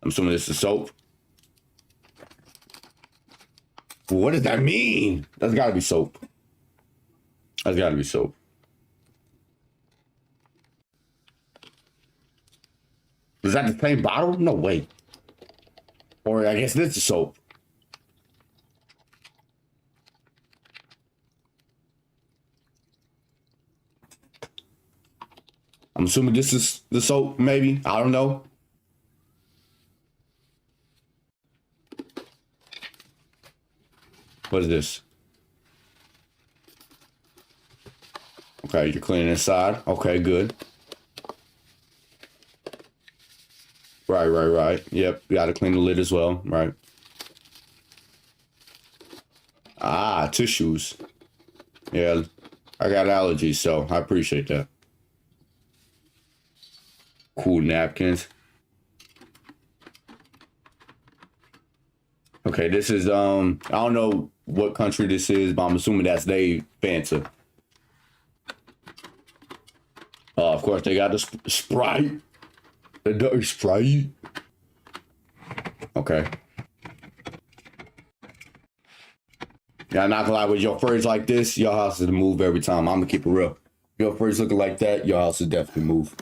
I'm assuming this is soap. What does that mean? That's gotta be soap. That's gotta be soap. Is that the same bottle? No way. Or I guess this is soap. I'm assuming this is the soap, maybe. I don't know. What is this? Okay, you're cleaning inside. Okay, good. Right. Yep, you gotta clean the lid as well, right? Ah, tissues. Yeah, I got allergies, so I appreciate that. Cool napkins. Okay, this is I don't know what country this is, but I'm assuming that's they Fanta. Of course they got the Sprite. The dirty Sprite. Okay. Yeah, I'm not gonna lie, with your fridge like this, your house is to move every time. I'm gonna keep it real. Your fridge looking like that, your house is definitely move.